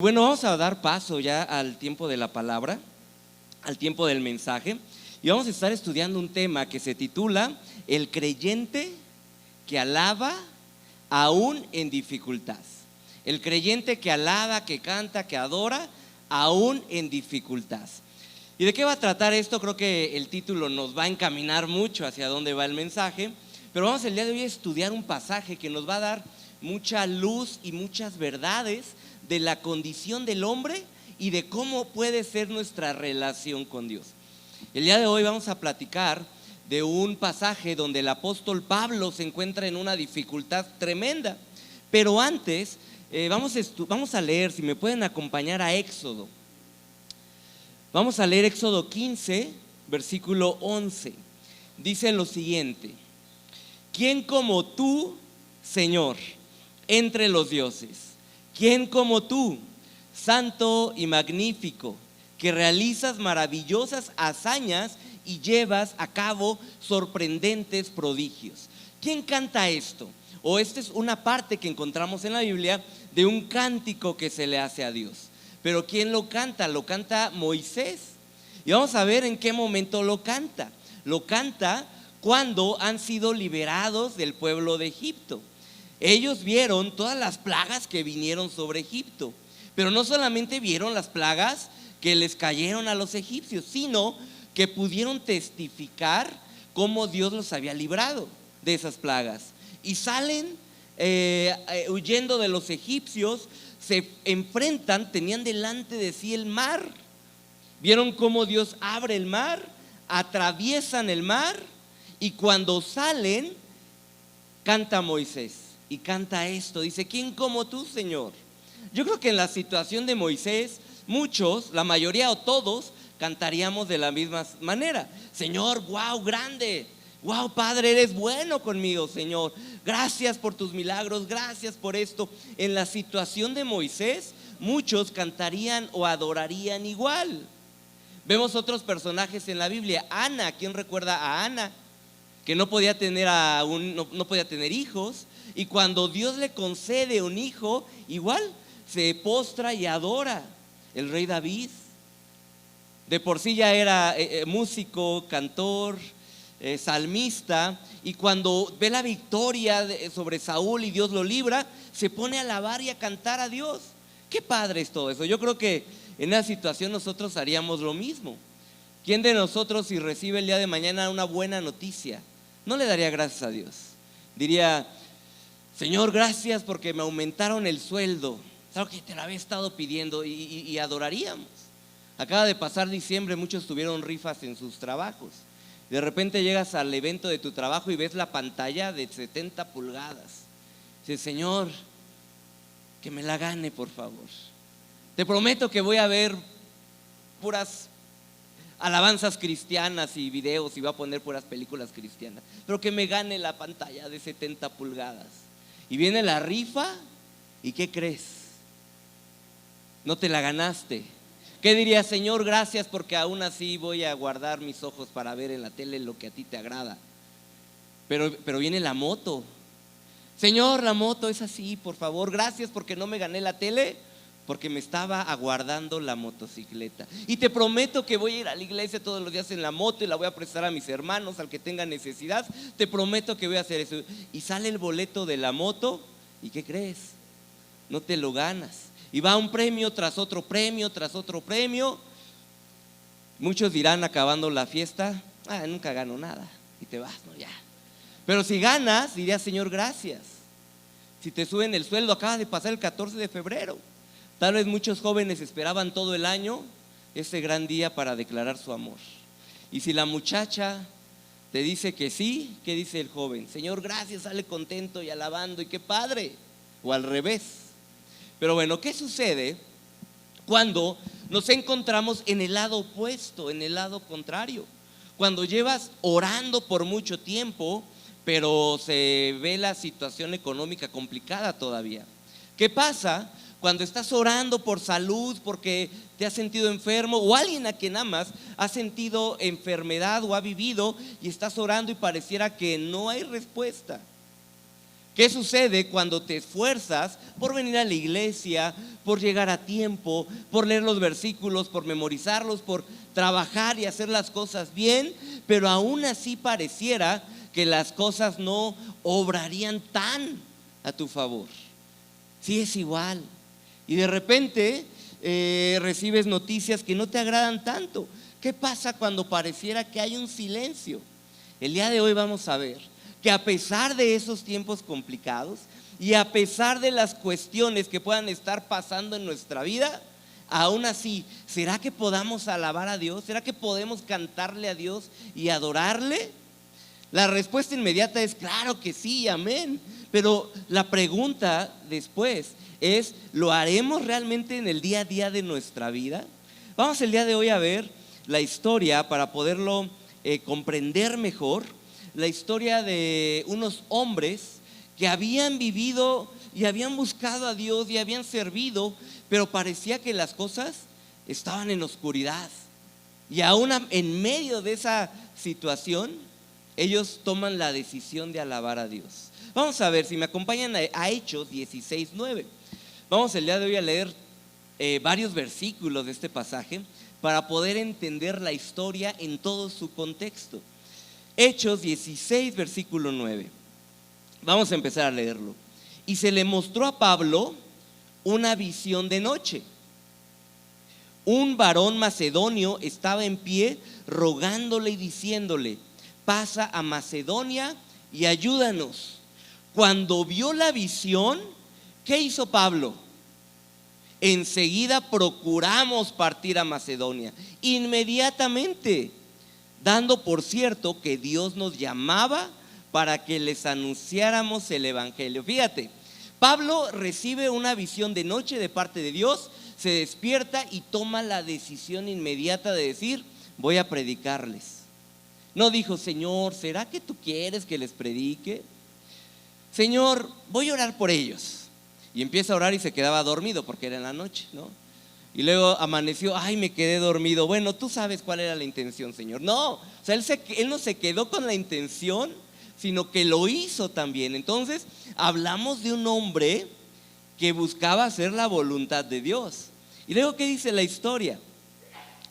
Bueno, vamos a dar paso ya al tiempo de la palabra, al tiempo del mensaje, y vamos a estar estudiando un tema que se titula El creyente que alaba aún en dificultad. El creyente que alaba, que canta, que adora aún en dificultad. ¿Y de qué va a tratar esto? Creo que el título nos va a encaminar mucho hacia dónde va el mensaje, pero vamos el día de hoy a estudiar un pasaje que nos va a dar mucha luz y muchas verdades de la condición del hombre y de cómo puede ser nuestra relación con Dios. El día de hoy vamos a platicar de un pasaje donde el apóstol Pablo se encuentra en una dificultad tremenda. Pero antes vamos a leer, si me pueden acompañar, a Éxodo. Vamos a leer Éxodo 15, versículo 11. Dice lo siguiente: ¿Quién como tú, Señor, entre los dioses? ¿Quién como tú, santo y magnífico, que realizas maravillosas hazañas y llevas a cabo sorprendentes prodigios? ¿Quién canta esto? O esta es una parte que encontramos en la Biblia de un cántico que se le hace a Dios. Pero ¿quién lo canta? Lo canta Moisés. Y vamos a ver en qué momento lo canta. Lo canta cuando han sido liberados del pueblo de Egipto. Ellos vieron todas las plagas que vinieron sobre Egipto, pero no solamente vieron las plagas que les cayeron a los egipcios, sino que pudieron testificar cómo Dios los había librado de esas plagas. Y salen huyendo de los egipcios, se enfrentan, tenían delante de sí el mar. Vieron cómo Dios abre el mar, atraviesan el mar, y cuando salen, canta Moisés. Y canta esto, dice: ¿quién como tú, Señor? Yo creo que en la situación de Moisés, muchos, la mayoría o todos, cantaríamos de la misma manera. Señor, wow, grande, wow, Padre, eres bueno conmigo, Señor. Gracias por tus milagros, gracias por esto. En la situación de Moisés, muchos cantarían o adorarían igual. Vemos otros personajes en la Biblia. Ana, ¿quién recuerda a Ana? Que no podía tener no podía tener hijos, y cuando Dios le concede un hijo, igual se postra y adora. El rey David, de por sí ya era músico, cantor, salmista, y cuando ve la victoria sobre Saúl y Dios lo libra, se pone a alabar y a cantar a Dios. Qué padre es todo eso. Yo creo que en esa situación nosotros haríamos lo mismo. ¿Quién de nosotros, si recibe el día de mañana una buena noticia, no le daría gracias a Dios? Diría: Señor, gracias porque me aumentaron el sueldo, algo que te lo había estado pidiendo, y adoraríamos. Acaba de pasar diciembre, muchos tuvieron rifas en sus trabajos. De repente llegas al evento de tu trabajo y ves la pantalla de 70 pulgadas. Dices: Señor, que me la gane, por favor. Te prometo que voy a ver puras alabanzas cristianas y videos, y va a poner puras películas cristianas, pero que me gane la pantalla de 70 pulgadas. Y viene la rifa, ¿y qué crees? No te la ganaste. ¿Qué dirías? Señor, gracias porque aún así voy a guardar mis ojos para ver en la tele lo que a ti te agrada. Pero viene la moto. Señor, la moto es así, por favor, gracias porque no me gané la tele, porque me estaba aguardando la motocicleta. Y te prometo que voy a ir a la iglesia todos los días en la moto y la voy a prestar a mis hermanos, al que tenga necesidad. Te prometo que voy a hacer eso. Y sale el boleto de la moto, ¿y qué crees? No te lo ganas. Y va un premio tras otro premio, tras otro premio. Muchos dirán, acabando la fiesta: nunca gano nada. Y te vas, ¿no? Ya. Pero si ganas, dirías: Señor, gracias. Si te suben el sueldo, acaba de pasar el 14 de febrero. Tal vez muchos jóvenes esperaban todo el año ese gran día para declarar su amor. Y si la muchacha te dice que sí, ¿qué dice el joven? Señor, gracias, sale contento y alabando, y qué padre. O al revés. Pero bueno, ¿qué sucede cuando nos encontramos en el lado opuesto, en el lado contrario? Cuando llevas orando por mucho tiempo, pero se ve la situación económica complicada todavía. ¿Qué pasa cuando estás orando por salud porque te has sentido enfermo, o alguien a quien amas ha sentido enfermedad o ha vivido, y estás orando y pareciera que no hay respuesta? ¿Qué sucede cuando te esfuerzas por venir a la iglesia, por llegar a tiempo, por leer los versículos, por memorizarlos, por trabajar y hacer las cosas bien, pero aún así pareciera que las cosas no obrarían tan a tu favor? Sí, es igual. Y de repente recibes noticias que no te agradan tanto. ¿Qué pasa cuando pareciera que hay un silencio? El día de hoy vamos a ver que a pesar de esos tiempos complicados y a pesar de las cuestiones que puedan estar pasando en nuestra vida, aún así, ¿será que podamos alabar a Dios? ¿Será que podemos cantarle a Dios y adorarle? La respuesta inmediata es claro que sí, amén. Pero la pregunta después es, ¿lo haremos realmente en el día a día de nuestra vida? Vamos el día de hoy a ver la historia para poderlo comprender mejor, la historia de unos hombres que habían vivido y habían buscado a Dios y habían servido, pero parecía que las cosas estaban en oscuridad. Y aún en medio de esa situación, ellos toman la decisión de alabar a Dios. Vamos a ver, si me acompañan a Hechos 16:9. Vamos el día de hoy a leer varios versículos de este pasaje para poder entender la historia en todo su contexto. Hechos 16, versículo 9. Vamos a empezar a leerlo. Y se le mostró a Pablo una visión de noche. Un varón macedonio estaba en pie rogándole y diciéndole: pasa a Macedonia y ayúdanos. Cuando vio la visión, ¿qué hizo Pablo? Enseguida procuramos partir a Macedonia, inmediatamente, dando por cierto que Dios nos llamaba para que les anunciáramos el evangelio. Fíjate, Pablo recibe una visión de noche de parte de Dios, se despierta y toma la decisión inmediata de decir: voy a predicarles. No dijo: Señor, ¿será que tú quieres que les predique? Señor, voy a orar por ellos. Y empieza a orar y se quedaba dormido porque era en la noche, ¿no? Y luego amaneció: ay, me quedé dormido. Bueno, tú sabes cuál era la intención, Señor. No, o sea, él no se quedó con la intención, sino que lo hizo también. Entonces, hablamos de un hombre que buscaba hacer la voluntad de Dios. Y luego, ¿qué dice la historia?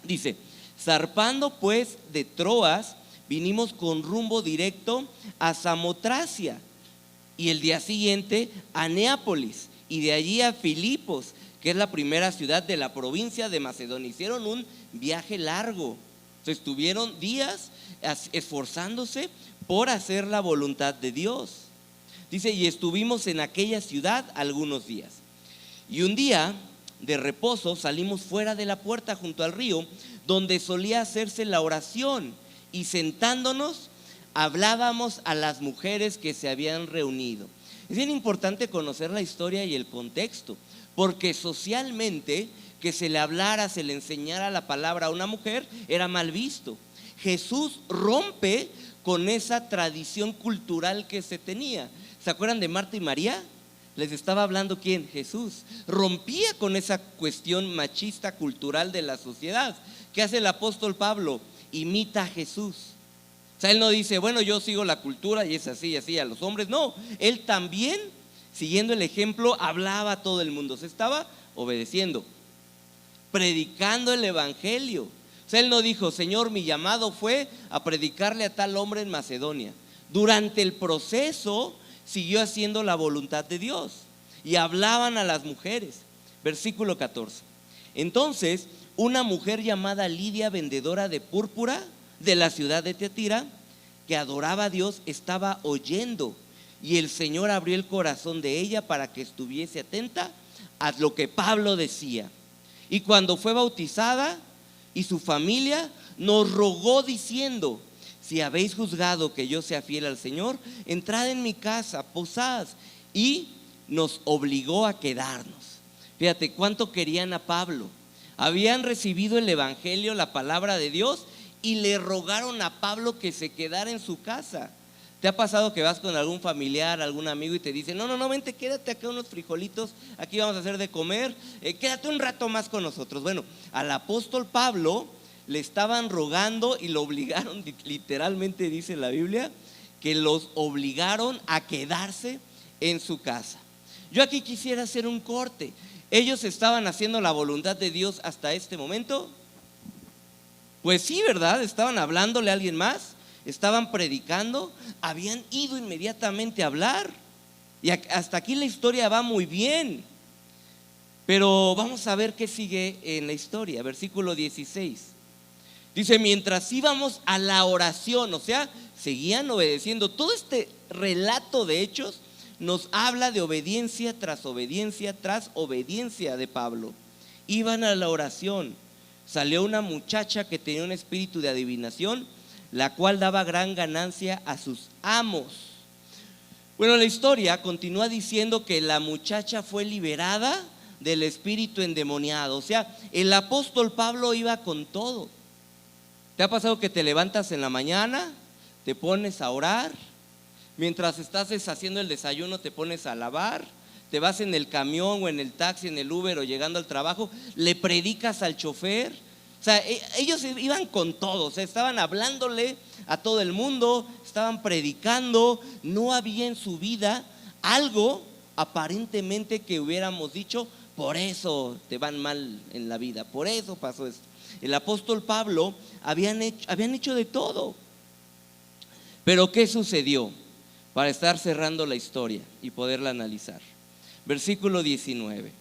Dice: zarpando pues de Troas, vinimos con rumbo directo a Samotracia, y el día siguiente a Neápolis, y de allí a Filipos, que es la primera ciudad de la provincia de Macedonia. Hicieron un viaje largo, estuvieron días esforzándose por hacer la voluntad de Dios. Dice: y estuvimos en aquella ciudad algunos días. Y un día de reposo salimos fuera de la puerta junto al río, donde solía hacerse la oración, y sentándonos hablábamos a las mujeres que se habían reunido. Es bien importante conocer la historia y el contexto, porque socialmente que se le hablara, se le enseñara la palabra a una mujer era mal visto. Jesús rompe con esa tradición cultural que se tenía. ¿Se acuerdan de Marta y María? Les estaba hablando ¿quién? Jesús. Rompía con esa cuestión machista cultural de la sociedad. ¿Qué hace el apóstol Pablo? Imita a Jesús. O sea, él no dice: bueno, yo sigo la cultura y es así y así a los hombres. No, él también, siguiendo el ejemplo, hablaba a todo el mundo. Se estaba obedeciendo, predicando el evangelio. O sea, él no dijo: Señor, mi llamado fue a predicarle a tal hombre en Macedonia. Durante el proceso siguió haciendo la voluntad de Dios y hablaban a las mujeres. Versículo 14. Entonces, una mujer llamada Lidia, vendedora de púrpura de la ciudad de Tiatira, que adoraba a Dios, estaba oyendo, y el Señor abrió el corazón de ella para que estuviese atenta a lo que Pablo decía. Y cuando fue bautizada y su familia, nos rogó diciendo: si habéis juzgado que yo sea fiel al Señor, entrad en mi casa, posad. Y nos obligó a quedarnos. Fíjate cuánto querían a Pablo. Habían recibido el evangelio, la palabra de Dios, y le rogaron a Pablo que se quedara en su casa. ¿Te ha pasado que vas con algún familiar, algún amigo y te dicen: no, vente, quédate acá unos frijolitos, aquí vamos a hacer de comer, quédate un rato más con nosotros? Bueno, al apóstol Pablo le estaban rogando y lo obligaron, literalmente dice la Biblia, que los obligaron a quedarse en su casa. Yo aquí quisiera hacer un corte. ¿Ellos estaban haciendo la voluntad de Dios hasta este momento? Pues sí, ¿verdad? Estaban hablándole a alguien más, estaban predicando, habían ido inmediatamente a hablar. Y hasta aquí la historia va muy bien. Pero vamos a ver qué sigue en la historia. Versículo 16. Dice, mientras íbamos a la oración, o sea, seguían obedeciendo. Todo este relato de hechos nos habla de obediencia tras obediencia tras obediencia de Pablo. Iban a la oración. Salió una muchacha que tenía un espíritu de adivinación, la cual daba gran ganancia a sus amos. Bueno, la historia continúa diciendo que la muchacha fue liberada del espíritu endemoniado. O sea, el apóstol Pablo iba con todo. ¿Te ha pasado que te levantas en la mañana, te pones a orar, mientras estás haciendo el desayuno te pones a alabar, te vas en el camión o en el taxi, en el Uber o llegando al trabajo, le predicas al chofer? O sea, ellos iban con todo, o sea, estaban hablándole a todo el mundo, estaban predicando. No había en su vida algo aparentemente que hubiéramos dicho, por eso te van mal en la vida, por eso pasó esto. El apóstol Pablo habían hecho de todo. Pero ¿qué sucedió? Para estar cerrando la historia y poderla analizar. Versículo 19.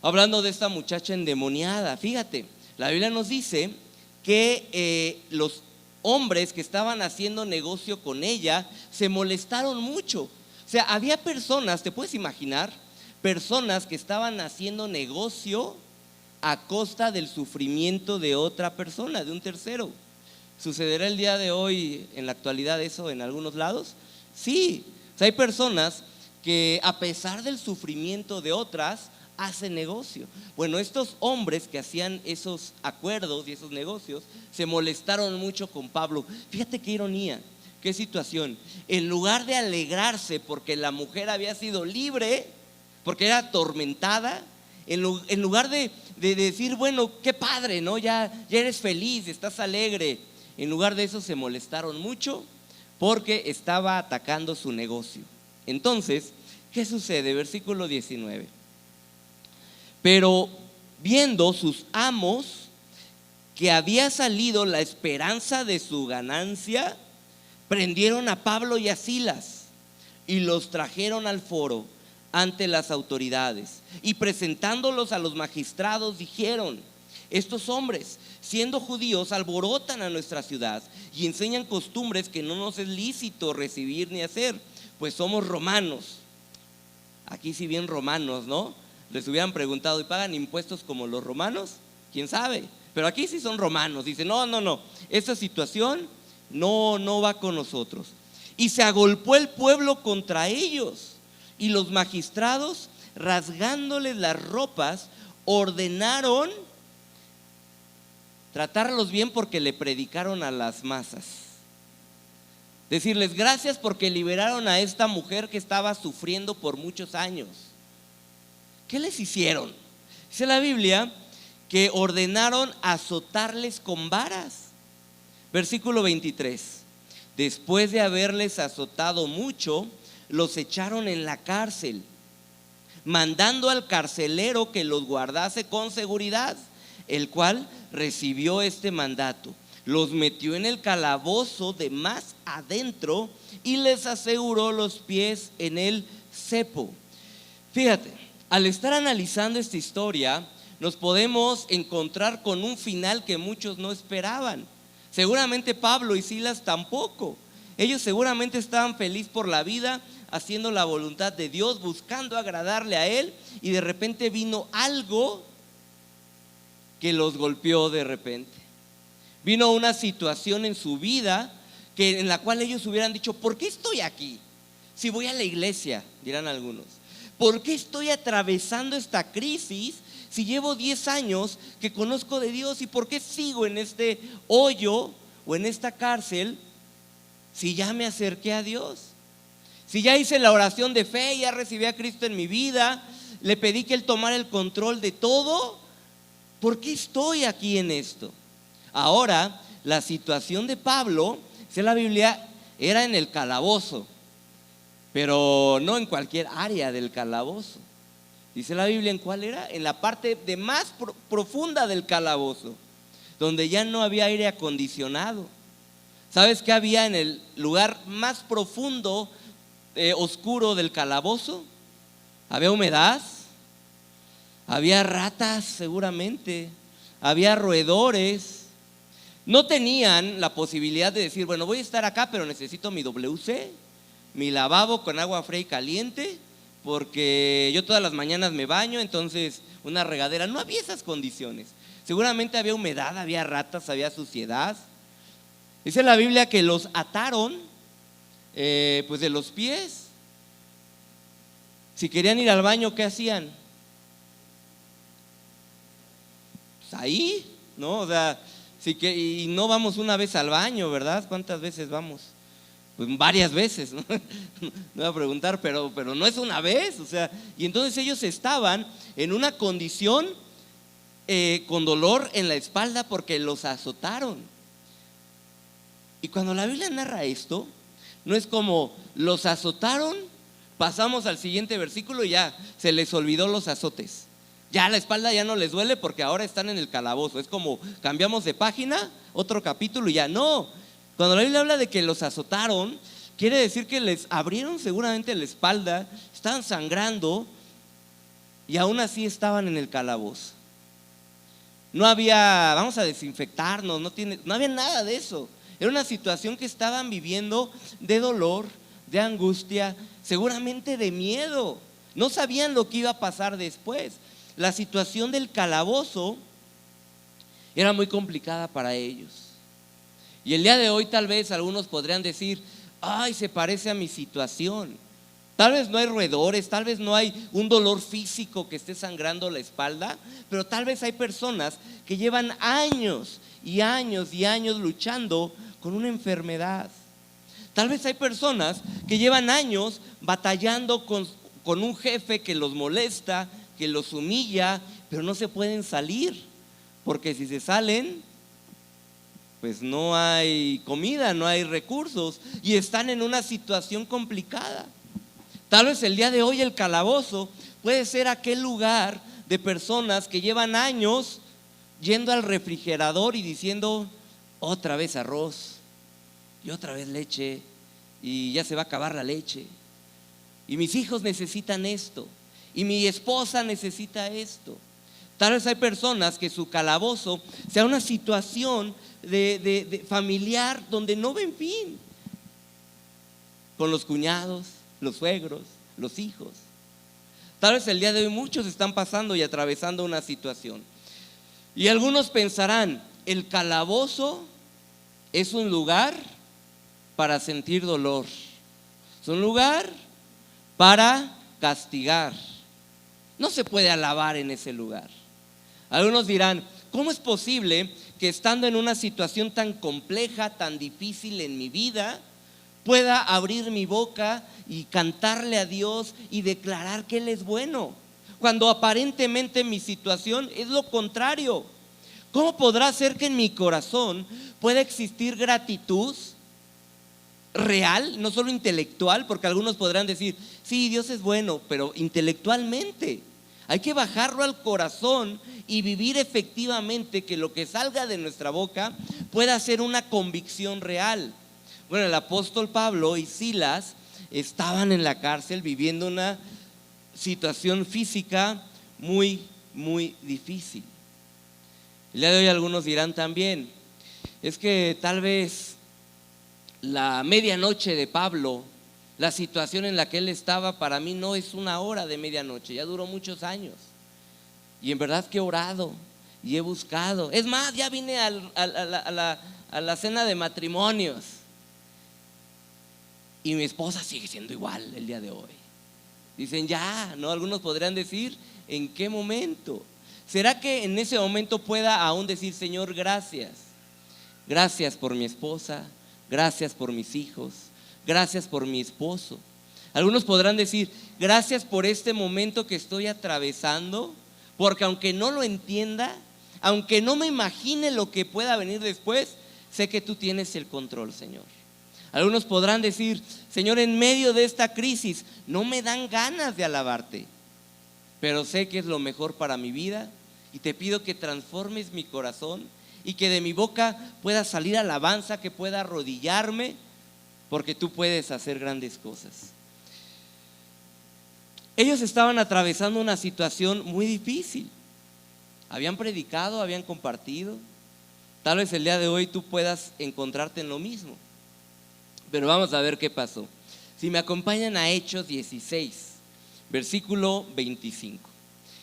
Hablando de esta muchacha endemoniada, fíjate, la Biblia nos dice que los hombres que estaban haciendo negocio con ella se molestaron mucho. O sea, había personas, ¿te puedes imaginar? Personas que estaban haciendo negocio a costa del sufrimiento de otra persona, de un tercero. ¿Sucederá el día de hoy en la actualidad eso en algunos lados? Sí, o sea, hay personas que a pesar del sufrimiento de otras hacen negocio. Bueno, estos hombres que hacían esos acuerdos y esos negocios se molestaron mucho con Pablo. Fíjate qué ironía, qué situación. En lugar de alegrarse porque la mujer había sido libre, porque era atormentada, en lugar de decir, bueno, qué padre, ¿no? Ya eres feliz, estás alegre. En lugar de eso se molestaron mucho porque estaba atacando su negocio. Entonces, ¿qué sucede? Versículo 19. Pero viendo sus amos que había salido la esperanza de su ganancia, prendieron a Pablo y a Silas y los trajeron al foro ante las autoridades, y presentándolos a los magistrados dijeron: estos hombres, siendo judíos, alborotan a nuestra ciudad y enseñan costumbres que no nos es lícito recibir ni hacer, pues somos romanos. Aquí sí bien romanos, ¿no? Les hubieran preguntado, ¿y pagan impuestos como los romanos? ¿Quién sabe? Pero aquí sí son romanos. Dicen, no, esta situación no va con nosotros. Y se agolpó el pueblo contra ellos, y los magistrados, rasgándoles las ropas, ordenaron tratarlos bien porque le predicaron a las masas. Decirles gracias porque liberaron a esta mujer que estaba sufriendo por muchos años. ¿Qué les hicieron? Dice la Biblia que ordenaron azotarles con varas. Versículo 23. Después de haberles azotado mucho, los echaron en la cárcel, mandando al carcelero que los guardase con seguridad, el cual recibió este mandato. Los metió en el calabozo de más adentro y les aseguró los pies en el cepo. Fíjate, al estar analizando esta historia, nos podemos encontrar con un final que muchos no esperaban. Seguramente Pablo y Silas tampoco. Ellos seguramente estaban felices por la vida, haciendo la voluntad de Dios, buscando agradarle a Él, y de repente vino algo que los golpeó de repente. Vino una situación en su vida en la cual ellos hubieran dicho: ¿por qué estoy aquí? Si voy a la iglesia, dirán algunos. ¿Por qué estoy atravesando esta crisis si llevo 10 años que conozco de Dios? ¿Y por qué sigo en este hoyo o en esta cárcel si ya me acerqué a Dios? Si ya hice la oración de fe, ya recibí a Cristo en mi vida, le pedí que Él tomara el control de todo, ¿por qué estoy aquí en esto? Ahora, la situación de Pablo, dice la Biblia, era en el calabozo. pero no en cualquier área del calabozo. Dice la Biblia en cuál era, en la parte de más profunda del calabozo, donde ya no había aire acondicionado. ¿Sabes qué había en el lugar más profundo, oscuro del calabozo? Había humedad, había ratas seguramente, había roedores. No tenían la posibilidad de decir, bueno, voy a estar acá, pero necesito mi WC, mi lavabo con agua fría y caliente, porque yo todas las mañanas me baño, entonces una regadera. No había esas condiciones. Seguramente había humedad, había ratas, había suciedad. Dice la Biblia que los ataron pues de los pies. Si querían ir al baño, ¿qué hacían? Pues ahí, ¿no? O sea, y no vamos una vez al baño, ¿verdad? ¿Cuántas veces vamos? Pues varias veces, ¿no? No voy a preguntar, pero no es una vez, o sea. Y entonces ellos estaban en una condición con dolor en la espalda porque los azotaron. Y cuando la Biblia narra esto, no es como los azotaron, pasamos al siguiente versículo y ya se les olvidó los azotes. Ya la espalda ya no les duele porque ahora están en el calabozo. Es como cambiamos de página, otro capítulo y ya no. Cuando la Biblia habla de que los azotaron, quiere decir que les abrieron seguramente la espalda, estaban sangrando y aún así estaban en el calabozo. No había, vamos a desinfectarnos, no había nada de eso. Era una situación que estaban viviendo de dolor, de angustia, seguramente de miedo. No sabían lo que iba a pasar después. La situación del calabozo era muy complicada para ellos. Y el día de hoy tal vez algunos podrían decir, ay, se parece a mi situación. Tal vez no hay roedores, tal vez no hay un dolor físico que esté sangrando la espalda, pero tal vez hay personas que llevan años y años y años luchando con una enfermedad. Tal vez hay personas que llevan años batallando con un jefe que los molesta, que los humilla, pero no se pueden salir, porque si se salen, pues no hay comida, no hay recursos y están en una situación complicada. Tal vez el día de hoy el calabozo puede ser aquel lugar de personas que llevan años yendo al refrigerador y diciendo, otra vez arroz y otra vez leche y ya se va a acabar la leche y mis hijos necesitan esto y mi esposa necesita esto. Tal vez hay personas que su calabozo sea una situación de familiar donde no ven fin, con los cuñados, los suegros, los hijos. Tal vez el día de hoy muchos están pasando y atravesando una situación. Y algunos pensarán, el calabozo es un lugar para sentir dolor, es un lugar para castigar. No se puede alabar en ese lugar. Algunos dirán, ¿cómo es posible que estando en una situación tan compleja, tan difícil en mi vida, pueda abrir mi boca y cantarle a Dios y declarar que Él es bueno, cuando aparentemente mi situación es lo contrario? ¿Cómo podrá ser que en mi corazón pueda existir gratitud real, no solo intelectual? Porque algunos podrán decir, sí, Dios es bueno, pero intelectualmente hay que bajarlo al corazón y vivir efectivamente que lo que salga de nuestra boca pueda ser una convicción real. Bueno, el apóstol Pablo y Silas estaban en la cárcel viviendo una situación física muy, muy difícil. El día de hoy algunos dirán también, es que tal vez la medianoche de Pablo, la situación en la que él estaba, para mí no es una hora de medianoche, ya duró muchos años. Y en verdad que he orado y he buscado. Es más, ya vine a la cena de matrimonios y mi esposa sigue siendo igual el día de hoy. Dicen ya, ¿no? Algunos podrían decir, ¿en qué momento? ¿Será que en ese momento pueda aún decir, Señor, gracias? Gracias por mi esposa, gracias por mis hijos, gracias por mi esposo. Algunos podrán decir, gracias por este momento que estoy atravesando, porque aunque no lo entienda, aunque no me imagine lo que pueda venir después, sé que tú tienes el control, Señor. Algunos podrán decir: Señor, en medio de esta crisis no me dan ganas de alabarte, pero sé que es lo mejor para mi vida y te pido que transformes mi corazón y que de mi boca pueda salir alabanza, que pueda arrodillarme, porque tú puedes hacer grandes cosas. Ellos estaban atravesando una situación muy difícil. Habían predicado, habían compartido. Tal vez el día de hoy tú puedas encontrarte en lo mismo. Pero vamos a ver qué pasó. Si me acompañan a Hechos 16, versículo 25.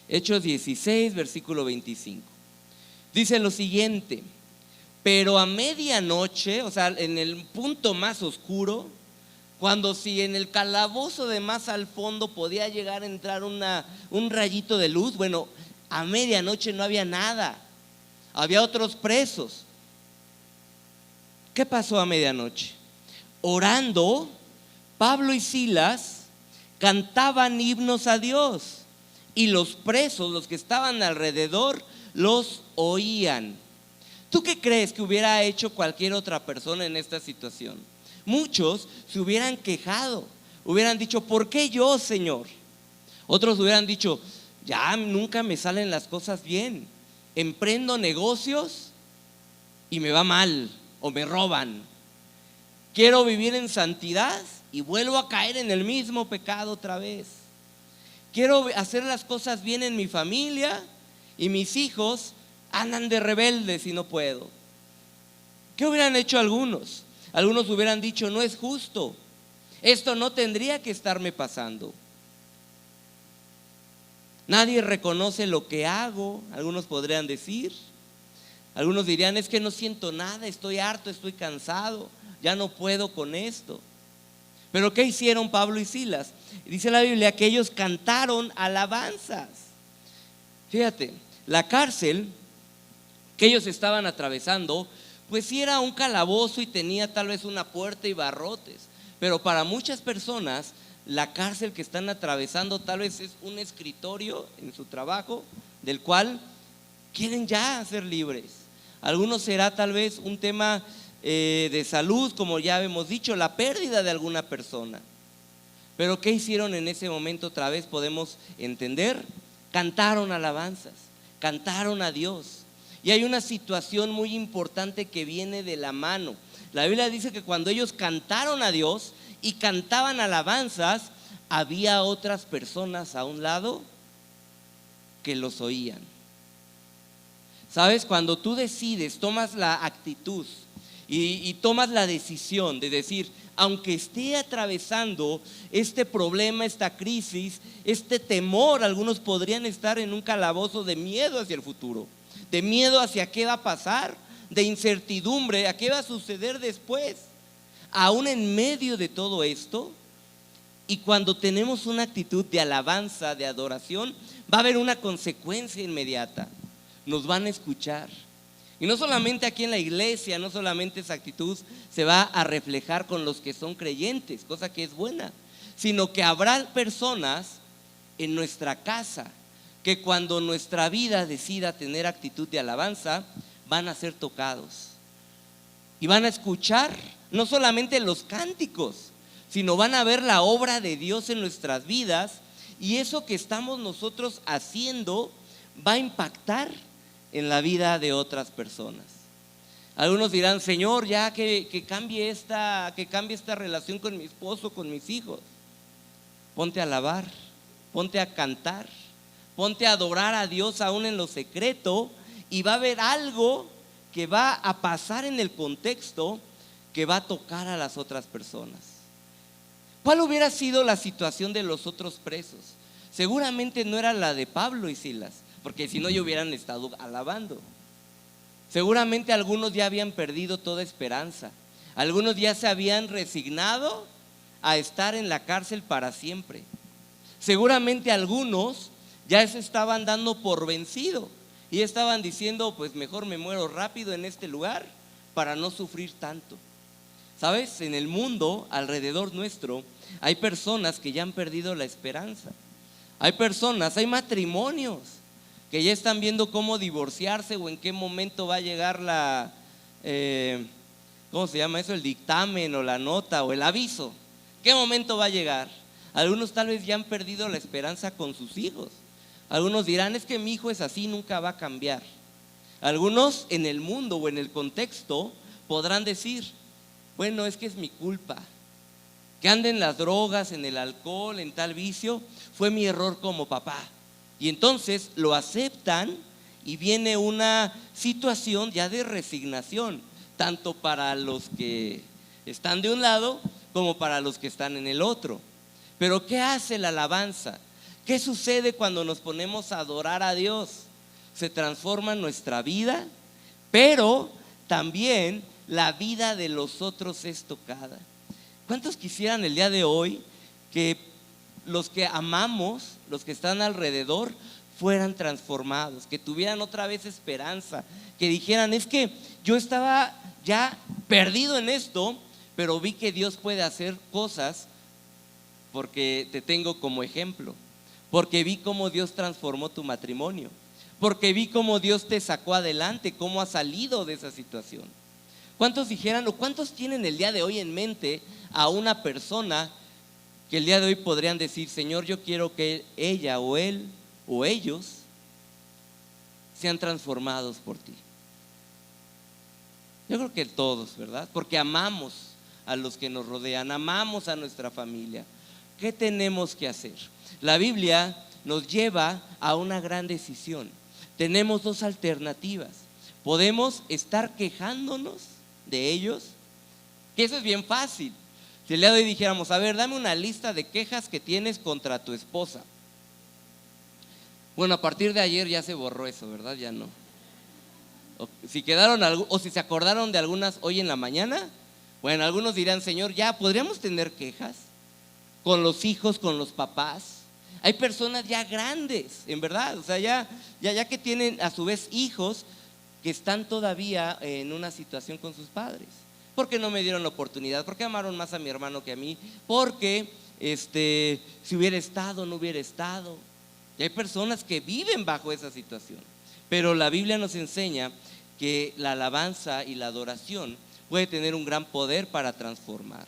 Hechos 16, versículo 25. Dice lo siguiente: pero a medianoche, o sea, en el punto más oscuro, cuando si en el calabozo de más al fondo podía llegar a entrar un rayito de luz, bueno, a medianoche no había nada, había otros presos. ¿Qué pasó a medianoche? Orando, Pablo y Silas cantaban himnos a Dios y los presos, los que estaban alrededor, los oían. ¿Tú qué crees que hubiera hecho cualquier otra persona en esta situación? Muchos se hubieran quejado, hubieran dicho: ¿por qué yo, Señor? Otros hubieran dicho: ya nunca me salen las cosas bien, emprendo negocios y me va mal o me roban. Quiero vivir en santidad y vuelvo a caer en el mismo pecado otra vez. Quiero hacer las cosas bien en mi familia y mis hijos andan de rebeldes y no puedo. ¿Qué hubieran hecho algunos? Algunos hubieran dicho: no es justo, esto no tendría que estarme pasando. Nadie reconoce lo que hago, algunos podrían decir. Algunos dirían: es que no siento nada, estoy harto, estoy cansado, ya no puedo con esto. Pero ¿qué hicieron Pablo y Silas? Dice la Biblia que ellos cantaron alabanzas. Fíjate, la cárcel que ellos estaban atravesando, pues sí era un calabozo y tenía tal vez una puerta y barrotes. Pero para muchas personas, la cárcel que están atravesando tal vez es un escritorio en su trabajo, del cual quieren ya ser libres. Algunos será tal vez un tema de salud, como ya hemos dicho, la pérdida de alguna persona. Pero ¿qué hicieron en ese momento? Otra vez podemos entender: cantaron alabanzas, cantaron a Dios. Y hay una situación muy importante que viene de la mano. La Biblia dice que cuando ellos cantaron a Dios y cantaban alabanzas, había otras personas a un lado que los oían. ¿Sabes? Cuando tú decides, tomas la actitud y tomas la decisión de decir: aunque esté atravesando este problema, esta crisis, este temor, algunos podrían estar en un calabozo de miedo hacia el futuro, de miedo hacia qué va a pasar, de incertidumbre, a qué va a suceder después. Aún en medio de todo esto, y cuando tenemos una actitud de alabanza, de adoración, va a haber una consecuencia inmediata. Nos van a escuchar. Y no solamente aquí en la iglesia, no solamente esa actitud se va a reflejar con los que son creyentes, cosa que es buena, sino que habrá personas en nuestra casa que cuando nuestra vida decida tener actitud de alabanza, van a ser tocados y van a escuchar no solamente los cánticos, sino van a ver la obra de Dios en nuestras vidas, y eso que estamos nosotros haciendo va a impactar en la vida de otras personas. Algunos dirán: Señor, ya que cambie esta relación con mi esposo, con mis hijos. Ponte a alabar, ponte a cantar, ponte a adorar a Dios aún en lo secreto, y va a haber algo que va a pasar en el contexto que va a tocar a las otras personas. ¿Cuál hubiera sido la situación de los otros presos? Seguramente no era la de Pablo y Silas, porque si no ya hubieran estado alabando. Seguramente algunos ya habían perdido toda esperanza, algunos ya se habían resignado a estar en la cárcel para siempre. Seguramente algunos ya se estaban dando por vencido y estaban diciendo: pues mejor me muero rápido en este lugar para no sufrir tanto. ¿Sabes? En el mundo alrededor nuestro hay personas que ya han perdido la esperanza. Hay matrimonios que ya están viendo cómo divorciarse o en qué momento va a llegar ¿cómo se llama eso? El dictamen o la nota o el aviso. ¿Qué momento va a llegar? Algunos tal vez ya han perdido la esperanza con sus hijos. Algunos dirán, es que mi hijo es así, nunca va a cambiar. Algunos en el mundo o en el contexto podrán decir, bueno, es que es mi culpa. Que ande en las drogas, en el alcohol, en tal vicio, fue mi error como papá. Y entonces lo aceptan y viene una situación ya de resignación, tanto para los que están de un lado como para los que están en el otro. Pero ¿qué hace la alabanza? ¿Qué sucede cuando nos ponemos a adorar a Dios? Se transforma nuestra vida, pero también la vida de los otros es tocada. ¿Cuántos quisieran el día de hoy que los que amamos, los que están alrededor, fueran transformados, que tuvieran otra vez esperanza, que dijeran, es que yo estaba ya perdido en esto, pero vi que Dios puede hacer cosas porque te tengo como ejemplo, porque vi cómo Dios transformó tu matrimonio, porque vi cómo Dios te sacó adelante, cómo has salido de esa situación? ¿Cuántos dijeran o cuántos tienen el día de hoy en mente a una persona que el día de hoy podrían decir, Señor, yo quiero que ella o él o ellos sean transformados por ti? Yo creo que todos, ¿verdad? Porque amamos a los que nos rodean, amamos a nuestra familia. ¿Qué tenemos que hacer? La Biblia nos lleva a una gran decisión. Tenemos dos alternativas. Podemos estar quejándonos de ellos, que eso es bien fácil. Si el día de hoy dijéramos, a ver, dame una lista de quejas que tienes contra tu esposa. Bueno, a partir de ayer ya se borró eso, ¿verdad? Ya no. O si se acordaron de algunas hoy en la mañana, bueno, algunos dirán, Señor, ya podríamos tener quejas con los hijos, con los papás. Hay personas ya grandes, en verdad, o sea, ya que tienen a su vez hijos que están todavía en una situación con sus padres. Porque no me dieron la oportunidad, porque amaron más a mi hermano que a mí, porque si hubiera estado, no hubiera estado. Y hay personas que viven bajo esa situación. Pero la Biblia nos enseña que la alabanza y la adoración puede tener un gran poder para transformar.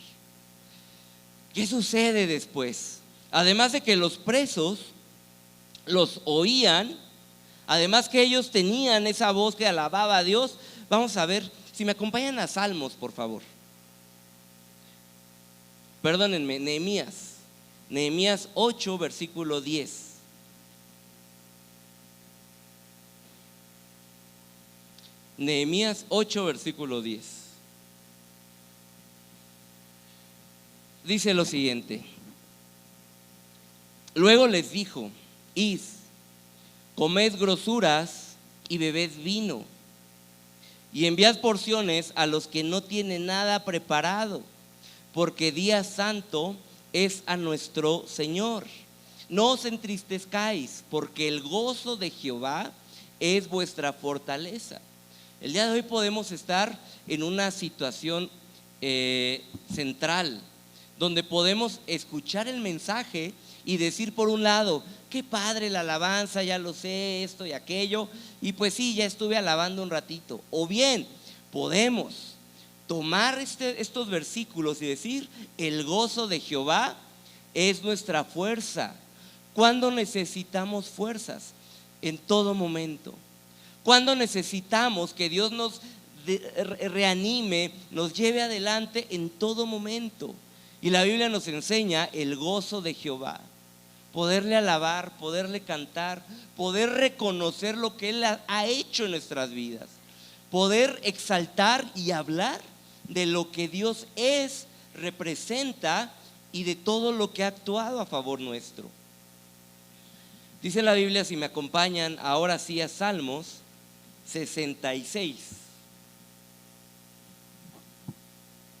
¿Qué sucede después? Además de que los presos los oían, además que ellos tenían esa voz que alababa a Dios, vamos a ver, si me acompañan a Salmos, por favor. Perdónenme, Nehemías 8, versículo 10. Nehemías 8, versículo 10. Dice lo siguiente: luego les dijo, id, comed grosuras y bebed vino, y enviad porciones a los que no tienen nada preparado, porque día santo es a nuestro Señor. No os entristezcáis, porque el gozo de Jehová es vuestra fortaleza. El día de hoy podemos estar en una situación central, donde podemos escuchar el mensaje y decir por un lado, qué padre la alabanza, ya lo sé, esto y aquello, y pues sí, ya estuve alabando un ratito. O bien, podemos tomar estos versículos y decir, el gozo de Jehová es nuestra fuerza. ¿Cuándo necesitamos fuerzas? En todo momento. ¿Cuándo necesitamos que Dios nos reanime, nos lleve adelante? En todo momento. Y la Biblia nos enseña el gozo de Jehová. Poderle alabar, poderle cantar, poder reconocer lo que Él ha hecho en nuestras vidas. Poder exaltar y hablar de lo que Dios es, representa y de todo lo que ha actuado a favor nuestro. Dice la Biblia, si me acompañan ahora sí a Salmos 66,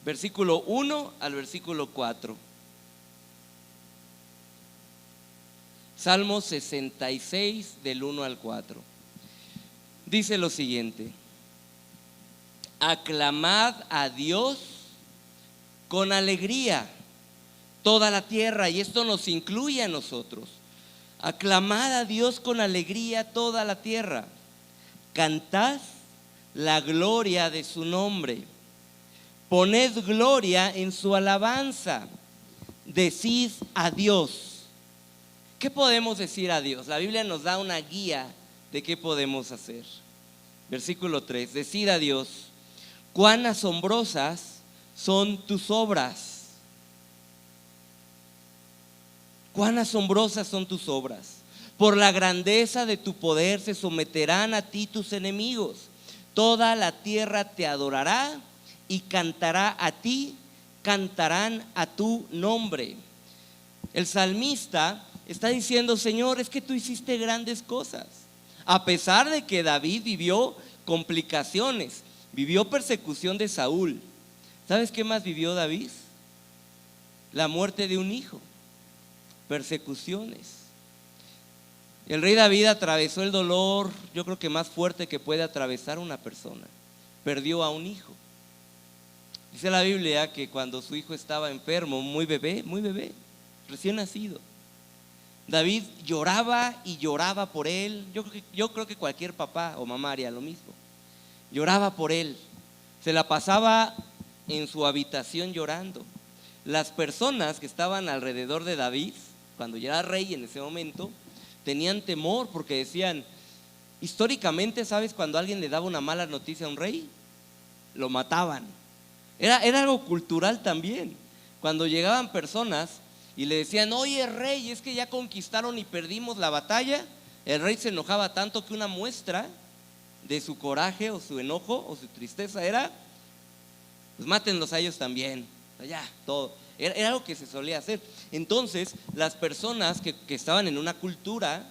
versículo 1 al versículo 4. Salmos 66 del 1 al 4. Dice lo siguiente: aclamad a Dios con alegría toda la tierra, y esto nos incluye a nosotros. Aclamad a Dios con alegría toda la tierra, cantad la gloria de su nombre, Poned gloria en su alabanza. Decid a Dios. ¿Qué podemos decir a Dios? La Biblia nos da una guía de qué podemos hacer. Versículo 3. Decid a Dios, cuán asombrosas son tus obras. Cuán asombrosas son tus obras. Por la grandeza de tu poder se someterán a ti tus enemigos. Toda la tierra te adorará y cantará a ti, cantarán a tu nombre. El salmista está diciendo, Señor, es que tú hiciste grandes cosas. A pesar de que David vivió complicaciones, vivió persecución de Saúl. ¿Sabes qué más vivió David? La muerte de un hijo, persecuciones. El rey David atravesó el dolor, yo creo que más fuerte que puede atravesar una persona. Perdió a un hijo. Dice la Biblia que cuando su hijo estaba enfermo, muy bebé, recién nacido, David lloraba y lloraba por él. Yo creo que cualquier papá o mamá haría lo mismo. Lloraba por él. Se la pasaba en su habitación llorando. Las personas que estaban alrededor de David, cuando ya era rey en ese momento, tenían temor porque decían, históricamente, ¿sabes? Cuando alguien le daba una mala noticia a un rey, lo mataban. Era algo cultural también. Cuando llegaban personas y le decían, oye rey, es que ya conquistaron y perdimos la batalla, el rey se enojaba tanto que una muestra de su coraje o su enojo o su tristeza era, pues mátenlos a ellos también. Ya, todo. Era algo que se solía hacer. Entonces, las personas que estaban en una cultura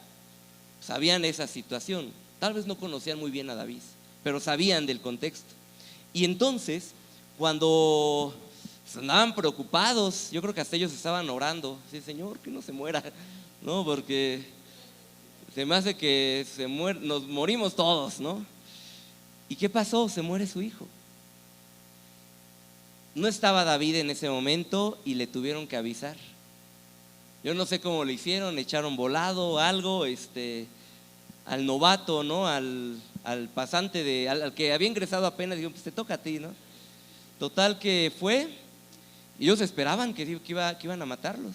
sabían esa situación. Tal vez no conocían muy bien a David, pero sabían del contexto. Y entonces, cuando andaban preocupados, yo creo que hasta ellos estaban orando, sí, Señor, que no se muera, no, porque se me hace que nos morimos todos, ¿no? ¿Y qué pasó? Se muere su hijo. No estaba David en ese momento y le tuvieron que avisar. Yo no sé cómo lo hicieron, echaron volado o algo, al novato, ¿no? Al pasante, al que había ingresado apenas, dijeron, pues te toca a ti, ¿no? Total que fue, y ellos esperaban que iban a matarlos.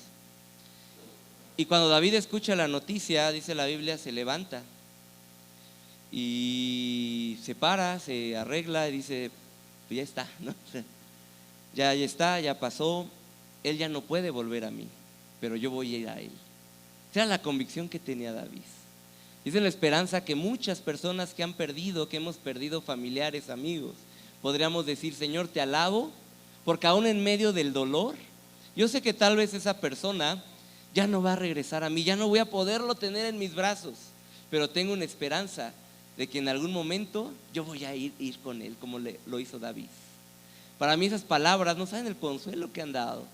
Y cuando David escucha la noticia, dice la Biblia, se levanta y se para, se arregla y dice, pues ya está, ¿no? Ya está, ya pasó, él ya no puede volver a mí, pero yo voy a ir a él. Esa era la convicción que tenía David. Dice la esperanza que muchas personas que hemos perdido familiares, amigos, podríamos decir, Señor, te alabo, porque aún en medio del dolor, yo sé que tal vez esa persona ya no va a regresar a mí, ya no voy a poderlo tener en mis brazos, pero tengo una esperanza de que en algún momento yo voy a ir con él, como lo hizo David. Para mí esas palabras no saben el consuelo que han dado,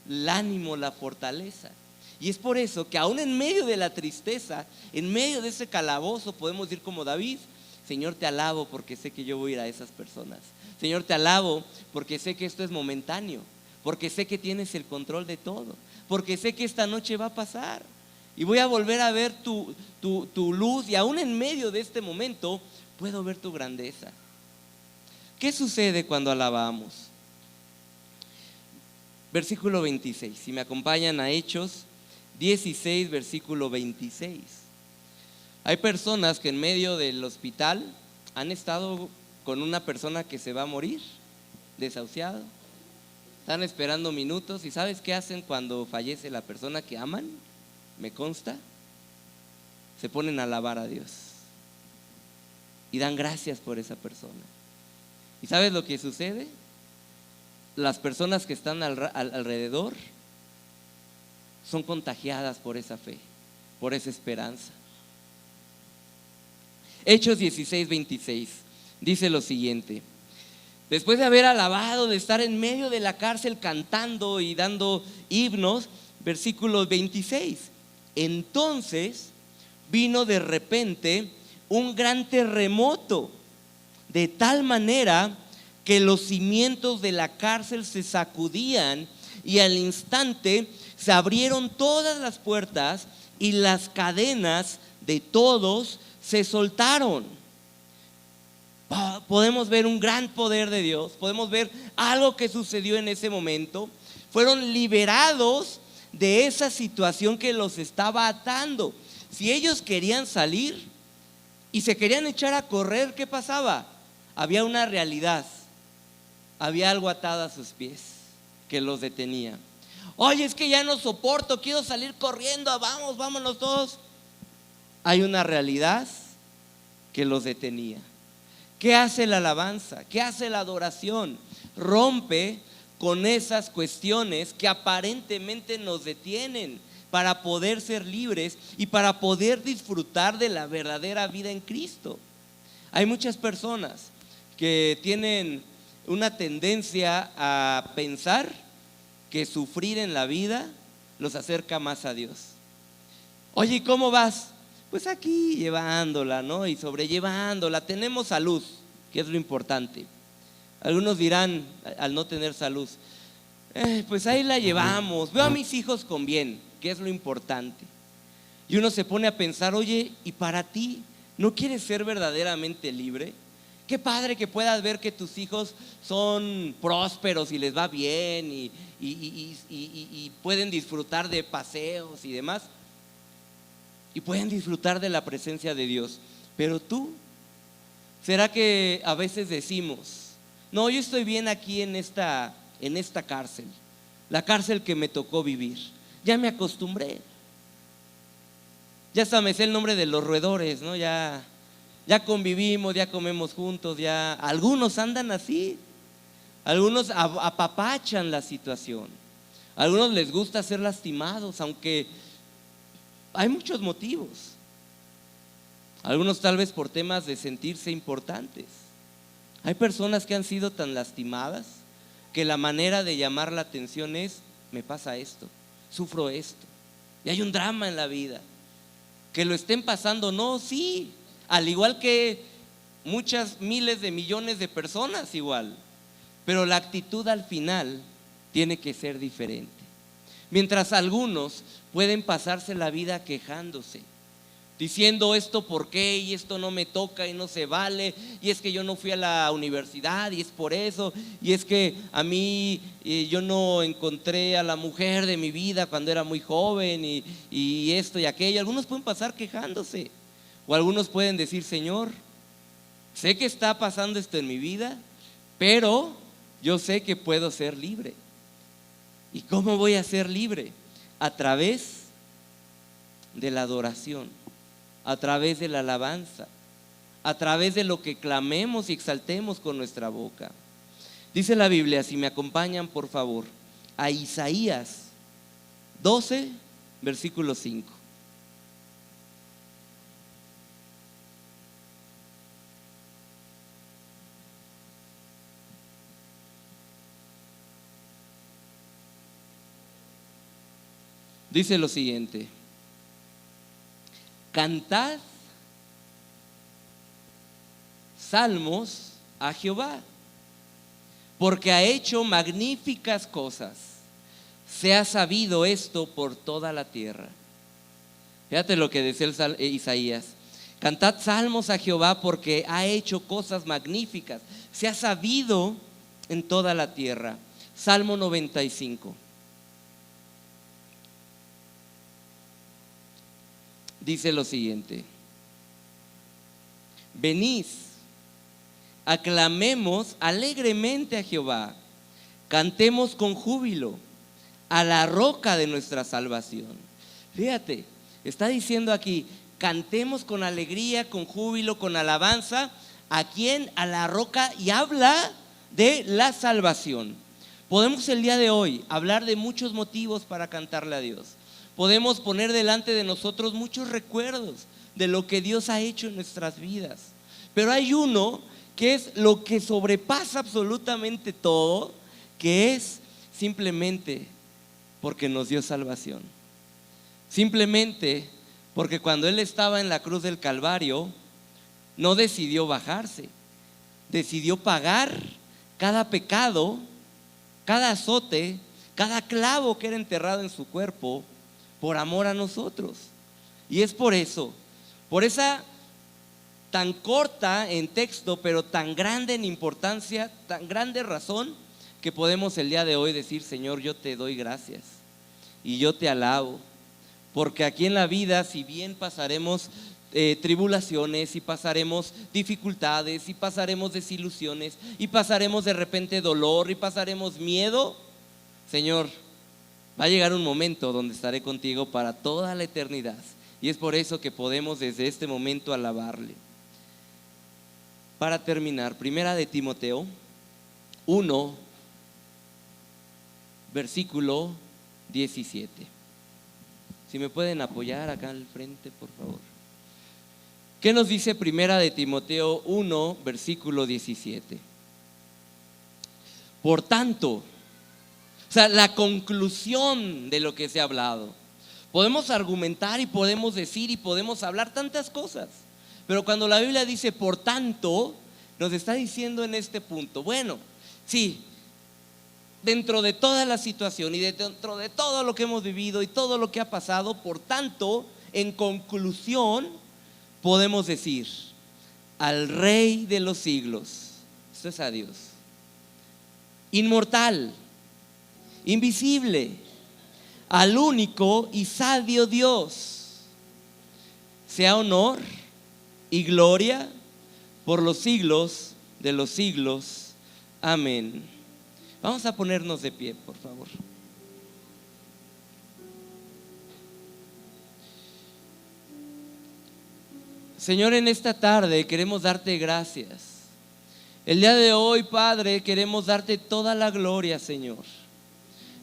el ánimo, la fortaleza. Y es por eso que aún en medio de la tristeza, en medio de ese calabozo, podemos ir como David, Señor, te alabo porque sé que yo voy a ir a esas personas. Señor, te alabo porque sé que esto es momentáneo, porque sé que tienes el control de todo, porque sé que esta noche va a pasar y voy a volver a ver tu luz, y aún en medio de este momento puedo ver tu grandeza. ¿Qué sucede cuando alabamos? Versículo 26, si me acompañan a Hechos 16, versículo 26. Hay personas que en medio del hospital han estado con una persona que se va a morir, desahuciado. Están esperando minutos, y ¿sabes qué hacen cuando fallece la persona que aman? Me consta, se ponen a alabar a Dios y dan gracias por esa persona. ¿Y sabes lo que sucede? Las personas que están alrededor son contagiadas por esa fe, por esa esperanza. Hechos 16, 26 dice lo siguiente: después de haber alabado, de estar en medio de la cárcel cantando y dando himnos, versículo 26, entonces vino de repente un gran terremoto, de tal manera que los cimientos de la cárcel se sacudían, y al instante se abrieron todas las puertas y las cadenas de todos se soltaron. Podemos ver un gran poder de Dios, podemos ver algo que sucedió en ese momento. Fueron liberados de esa situación que los estaba atando. Si ellos querían salir y se querían echar a correr, ¿qué pasaba? Había una realidad, había algo atado a sus pies que los detenía. Oye, es que ya no soporto, quiero salir corriendo, vámonos todos. Hay una realidad que los detenía. ¿Qué hace la alabanza? ¿Qué hace la adoración? Rompe con esas cuestiones que aparentemente nos detienen para poder ser libres y para poder disfrutar de la verdadera vida en Cristo. Hay muchas personas que tienen una tendencia a pensar que sufrir en la vida los acerca más a Dios. Oye, ¿y cómo vas? Pues aquí llevándola, ¿no? Y sobrellevándola. Tenemos salud, que es lo importante. Algunos dirán, al no tener salud, pues ahí la llevamos. Veo a mis hijos con bien, que es lo importante. Y uno se pone a pensar, oye, ¿y para ti no quieres ser verdaderamente libre? Qué padre que puedas ver que tus hijos son prósperos y les va bien y pueden disfrutar de paseos y demás. Y pueden disfrutar de la presencia de Dios. Pero tú, ¿será que a veces decimos, no, yo estoy bien aquí en esta cárcel, la cárcel que me tocó vivir, ya me acostumbré, ya hasta me sé el nombre de los roedores, ¿no? Ya convivimos, ya comemos juntos, ya algunos andan así, algunos apapachan la situación, a algunos les gusta ser lastimados, aunque hay muchos motivos. Algunos tal vez por temas de sentirse importantes. Hay personas que han sido tan lastimadas que la manera de llamar la atención es: me pasa esto, sufro esto. Y hay un drama en la vida. Que lo estén pasando, no, sí, al igual que muchas miles de millones de personas igual. Pero la actitud al final tiene que ser diferente. Mientras algunos pueden pasarse la vida quejándose, diciendo esto por qué y esto no me toca y no se vale, y es que yo no fui a la universidad y es por eso, y es que a mí yo no encontré a la mujer de mi vida cuando era muy joven y esto y aquello. Algunos pueden pasar quejándose, o algunos pueden decir: Señor, sé que está pasando esto en mi vida, pero yo sé que puedo ser libre. ¿Y cómo voy a ser libre? A través de la adoración, a través de la alabanza, a través de lo que clamemos y exaltemos con nuestra boca. Dice la Biblia, si me acompañan por favor, a Isaías 12, versículo 5. Dice lo siguiente: cantad salmos a Jehová, porque ha hecho magníficas cosas. Se ha sabido esto por toda la tierra. Fíjate lo que decía Isaías: cantad salmos a Jehová porque ha hecho cosas magníficas. Se ha sabido en toda la tierra. Salmo 95. Dice lo siguiente: venid, aclamemos alegremente a Jehová, cantemos con júbilo a la roca de nuestra salvación. Fíjate, está diciendo aquí: cantemos con alegría, con júbilo, con alabanza. ¿A quién? A la roca, y habla de la salvación. Podemos el día de hoy hablar de muchos motivos para cantarle a Dios. Podemos poner delante de nosotros muchos recuerdos de lo que Dios ha hecho en nuestras vidas. Pero hay uno que es lo que sobrepasa absolutamente todo, que es simplemente porque nos dio salvación. Simplemente porque cuando Él estaba en la cruz del Calvario, no decidió bajarse, decidió pagar cada pecado, cada azote, cada clavo que era enterrado en su cuerpo, por amor a nosotros. Y es por eso, por esa tan corta en texto, pero tan grande en importancia, tan grande razón, que podemos el día de hoy decir: Señor, yo te doy gracias y yo te alabo, porque aquí en la vida, si bien pasaremos tribulaciones y pasaremos dificultades y pasaremos desilusiones y pasaremos de repente dolor y pasaremos miedo, Señor, va a llegar un momento donde estaré contigo para toda la eternidad, y es por eso que podemos desde este momento alabarle. Para terminar, primera de Timoteo 1, versículo 17. Si me pueden apoyar acá al frente, por favor. ¿Qué nos dice primera de Timoteo 1, versículo 17? Por tanto, o sea, la conclusión de lo que se ha hablado. Podemos argumentar y podemos decir y podemos hablar tantas cosas, pero cuando la Biblia dice por tanto, nos está diciendo en este punto: bueno, sí, dentro de toda la situación y dentro de todo lo que hemos vivido y todo lo que ha pasado, por tanto, en conclusión, podemos decir: al Rey de los siglos, esto es a Dios, inmortal, invisible, al único y sabio Dios, sea honor y gloria por los siglos de los siglos. Amén. Vamos a ponernos de pie, por favor. Señor, en esta tarde queremos darte gracias. El día de hoy, Padre, queremos darte toda la gloria, Señor.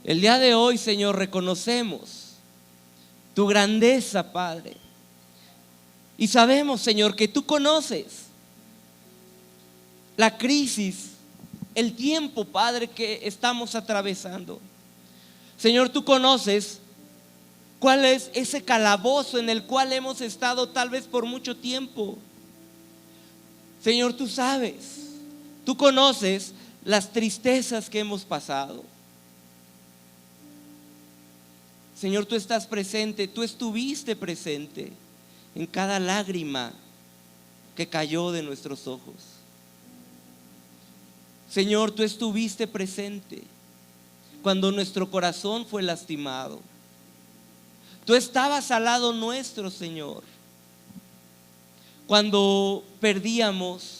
El día de hoy, Señor, reconocemos tu grandeza, Padre. Y sabemos, Señor, que tú conoces la crisis, el tiempo, Padre, que estamos atravesando. Señor, tú conoces cuál es ese calabozo en el cual hemos estado tal vez por mucho tiempo. Señor, tú sabes, tú conoces las tristezas que hemos pasado. Señor, tú estás presente, tú estuviste presente en cada lágrima que cayó de nuestros ojos. Señor, tú estuviste presente cuando nuestro corazón fue lastimado. Tú estabas al lado nuestro, Señor, cuando perdíamos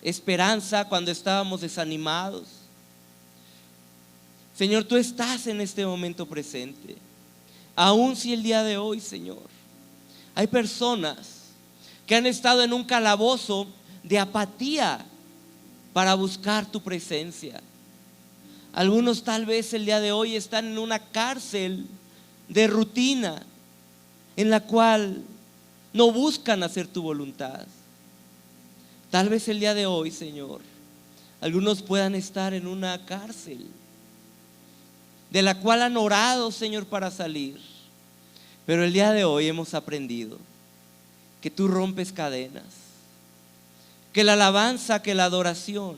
esperanza, cuando estábamos desanimados. Señor, tú estás en este momento presente. Aun si el día de hoy, Señor, hay personas que han estado en un calabozo de apatía para buscar tu presencia. Algunos tal vez el día de hoy están en una cárcel de rutina en la cual no buscan hacer tu voluntad. Tal vez el día de hoy, Señor, algunos puedan estar en una cárcel de la cual han orado, Señor, para salir. Pero el día de hoy hemos aprendido que tú rompes cadenas, que la alabanza, que la adoración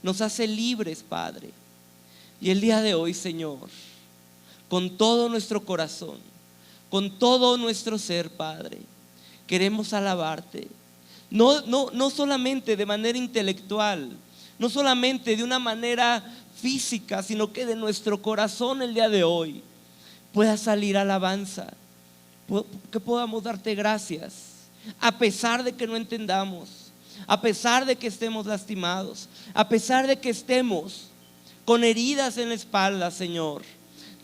nos hace libres, Padre. Y el día de hoy, Señor, con todo nuestro corazón, con todo nuestro ser, Padre, queremos alabarte. No solamente de manera intelectual, no solamente de una manera física, sino que de nuestro corazón el día de hoy pueda salir alabanza, que podamos darte gracias, a pesar de que no entendamos, a pesar de que estemos lastimados, a pesar de que estemos con heridas en la espalda, Señor.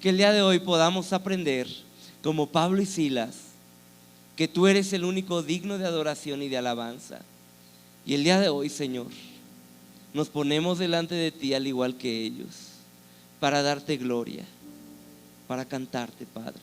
Que el día de hoy podamos aprender, como Pablo y Silas, que tú eres el único digno de adoración y de alabanza. Y el día de hoy, Señor, nos ponemos delante de ti al igual que ellos, para darte gloria, para cantarte, Padre.